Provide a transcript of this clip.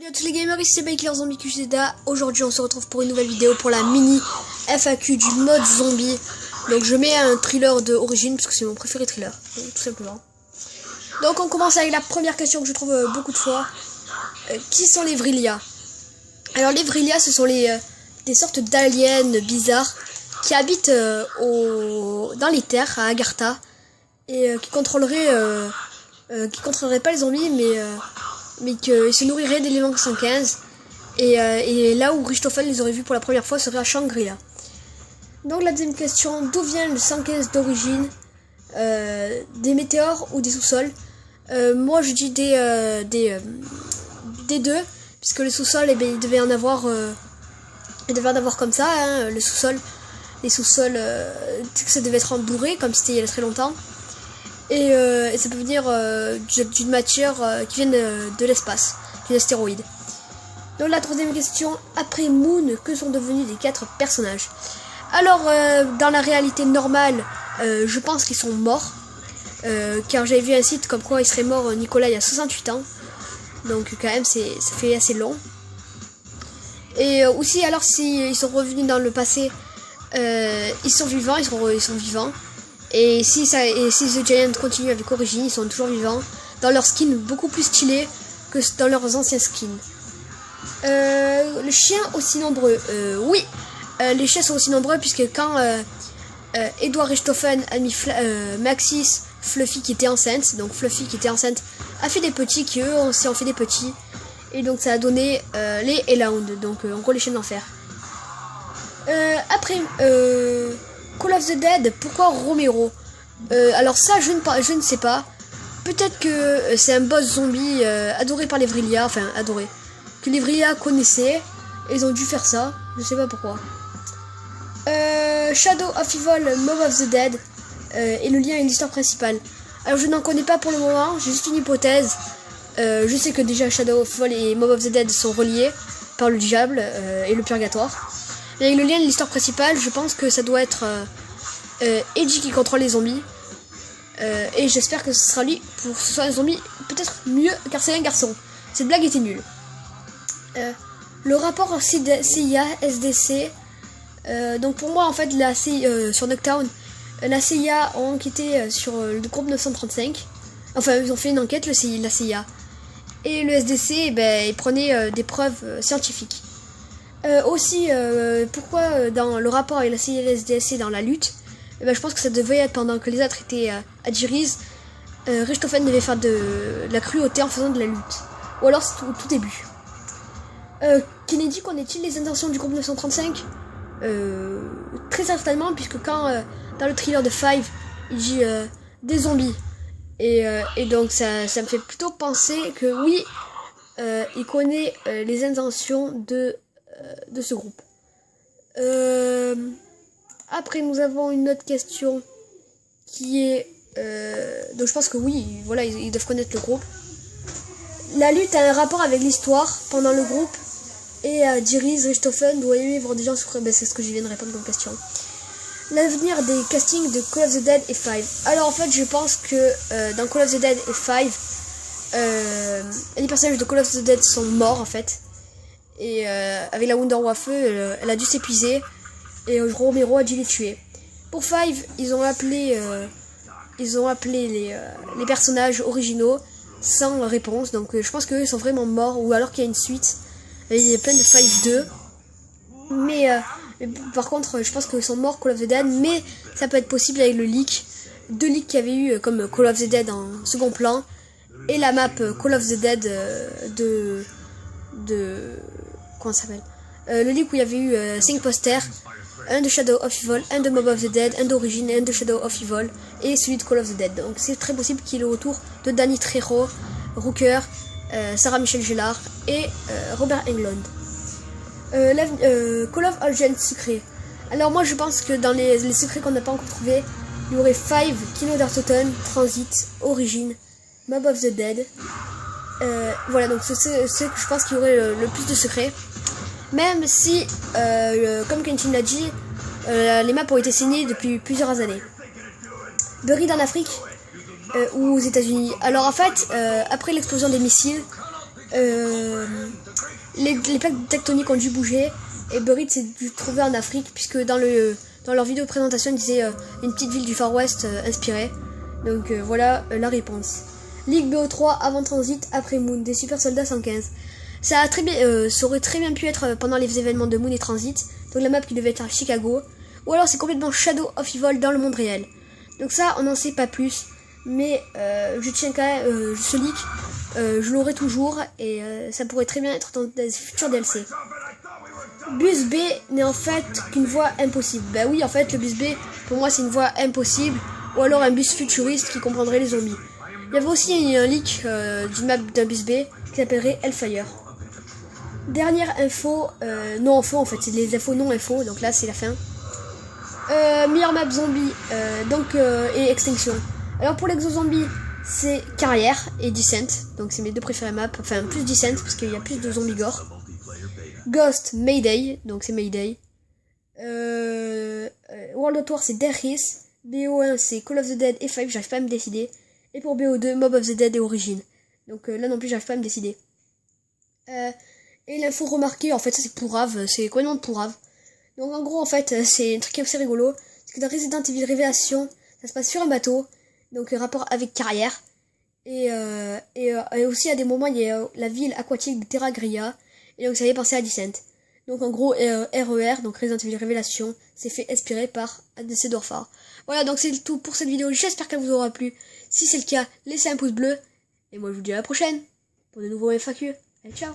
à tous les gamers, ici c'est Baker Zombie QCDA. Aujourd'hui on se retrouve pour une nouvelle vidéo pour la mini FAQ du mode zombie. Donc je mets un thriller de origine parce que c'est mon préféré thriller, tout simplement. Donc on commence avec la première question que je trouve beaucoup de fois. Qui sont les Vrillia? Alors les Vrillia, ce sont des sortes d'aliens bizarres qui habitent dans les terres à Agartha et qui contrôleraient pas les zombies mais qu'ils se nourriraient d'éléments 115 et là où Richthofen les aurait vus pour la première fois serait à Shangri-La. Donc la deuxième question, d'où vient le 115 d'origine? Des météores ou des sous-sols? Moi je dis des deux, puisque le sous-sol, eh bien, il devait en avoir comme ça, hein, les sous-sols, ça devait être embourré comme c'était il y a très longtemps. Et ça peut venir d'une matière qui vient de l'espace, d'une astéroïde. Donc la troisième question, après Moon, que sont devenus les 4 personnages? Alors dans la réalité normale, je pense qu'ils sont morts, car j'avais vu un site comme quoi il serait mort Nicolas il y a 68 ans. Donc quand même ça fait assez long. Et aussi alors s'ils sont revenus dans le passé, ils sont vivants, ils sont vivants. Et si The Giant continue avec Origin, ils sont toujours vivants, dans leur skin beaucoup plus stylé que dans leurs anciens skins. Les chiens aussi nombreux, oui, les chiens sont aussi nombreux puisque quand Edward Richthofen a mis Maxis, Fluffy qui était enceinte, donc Fluffy qui était enceinte a fait des petits qui eux aussi ont fait des petits, et donc ça a donné les Hellhound, donc en gros les chiens d'enfer. Après Call of the Dead, pourquoi Romero? Alors ça je ne sais pas. Peut-être que c'est un boss zombie adoré par les Vrillia, enfin adoré, que les Vrillia connaissaient, et ils ont dû faire ça, je sais pas pourquoi. Shadow of Evil, Mob of the Dead, et le lien avec l'histoire principale. Alors je n'en connais pas pour le moment, j'ai juste une hypothèse. Je sais que déjà Shadow of Evil et Mob of the Dead sont reliés par le diable et le purgatoire. Et avec le lien de l'histoire principale, je pense que ça doit être Eddie qui contrôle les zombies. Et j'espère que ce sera lui pour que ce soit un zombie peut-être mieux, car c'est un garçon. Cette blague était nulle. Le rapport CIA, SDC. Donc pour moi en fait la CIA, sur Nuketown, la CIA ont enquêté sur le groupe 935. Enfin ils ont fait une enquête, la CIA. Et le SDC, il prenait des preuves scientifiques. Aussi, pourquoi dans le rapport avec la CIA et le SDC dans la lutte, je pense que ça devait être pendant que les autres étaient à Jiriz, Richthofen devait faire de la cruauté en faisant de la lutte. Ou alors c'est au tout début. Kennedy connaît-il les intentions du groupe 935? Très certainement, puisque quand dans le thriller de Five, il dit des zombies. Et donc ça me fait plutôt penser que oui, il connaît les intentions de ce groupe. Après nous avons une autre question qui est donc je pense que oui, voilà, ils doivent connaître le groupe. La lutte a un rapport avec l'histoire pendant le groupe, et Jiriz, Richthofen doit vivre des gens sur... c'est ce que je viens de répondre comme question. L'avenir des castings de Call of the Dead et Five. Alors en fait je pense que dans Call of the Dead et Five, les personnages de Call of the Dead sont morts en fait. Et avec la Wunderwaffe, elle a dû s'épuiser, et Romero a dû les tuer. Pour Five, ils ont appelé les personnages originaux sans réponse, donc je pense qu'eux sont vraiment morts, ou alors qu'il y a une suite. Il y a plein de Five 2, mais par contre je pense qu'ils sont morts Call of the Dead, mais ça peut être possible avec le leak, 2 leaks qu'il y avait eu comme Call of the Dead en second plan, et la map Call of the Dead de comment ça s'appelle, le leak où il y avait eu 5 posters, un de Shadow of Evil, un de Mob of the Dead, un d'Origin, un de Shadow of Evil, et celui de Call of the Dead. Donc c'est très possible qu'il y ait le retour de Danny Trejo, Rooker, Sarah Michelle Gellar et Robert Englund. Call of Agent secret. Alors moi je pense que dans les secrets qu'on n'a pas encore trouvés, il y aurait Five, Kino Dartoten, Transit, Origin, Mob of the Dead. Voilà, donc c'est que je pense qu'il y aurait le plus de secrets. Même si, comme Quentin l'a dit, les maps ont été signées depuis plusieurs années. Buried en Afrique, ou aux États-Unis. Alors en fait, après l'explosion des missiles, les plaques tectoniques ont dû bouger et Buried s'est dû trouver en Afrique puisque dans leur vidéo de présentation ils disaient une petite ville du Far West inspirée. Donc voilà la réponse. Ligue BO3 avant Transit après Moon des super soldats 115. Ça aurait très bien pu être pendant les événements de Moon et Transit, donc la map qui devait être à Chicago, ou alors c'est complètement Shadow of Evil dans le monde réel. Donc ça on n'en sait pas plus, mais je tiens quand même ce leak. Je l'aurai toujours et ça pourrait très bien être dans des futurs DLC. Bus B n'est en fait qu'une voie impossible. Bah oui, en fait, le bus B, pour moi, c'est une voie impossible. Ou alors un bus futuriste qui comprendrait les zombies. Il y avait aussi un leak d'une map d'un bus B qui s'appellerait Hellfire. Dernière info, non info en fait, c'est les infos non info, donc là c'est la fin. Meilleure map zombie et extinction. Alors pour l'exo-zombie, c'est Carrière et Descent, donc c'est mes deux préférées maps, enfin plus Descent parce qu'il y a plus de zombies gore. Ghost, Mayday, donc c'est Mayday. World of War c'est Death Race. BO1 c'est Call of the Dead et 5, j'arrive pas à me décider. Et pour BO2, Mob of the Dead et Origin. Donc là non plus j'arrive pas à me décider. Et l'info remarquée, en fait ça c'est pourrave, c'est complètement pourrave. Donc en gros en fait c'est un truc assez rigolo. C'est que dans Resident Evil Révélation, ça se passe sur un bateau. Donc rapport avec Carrière. Et aussi à des moments il y a la ville aquatique de Terra Gria. Et donc ça y est penser à Descent. Donc en gros RER, donc Resident Evil Révélation, c'est fait inspirer par ADC Dorfar. Voilà, donc c'est tout pour cette vidéo, j'espère qu'elle vous aura plu. Si c'est le cas, laissez un pouce bleu. Et moi je vous dis à la prochaine pour de nouveaux FAQ. Allez, ciao.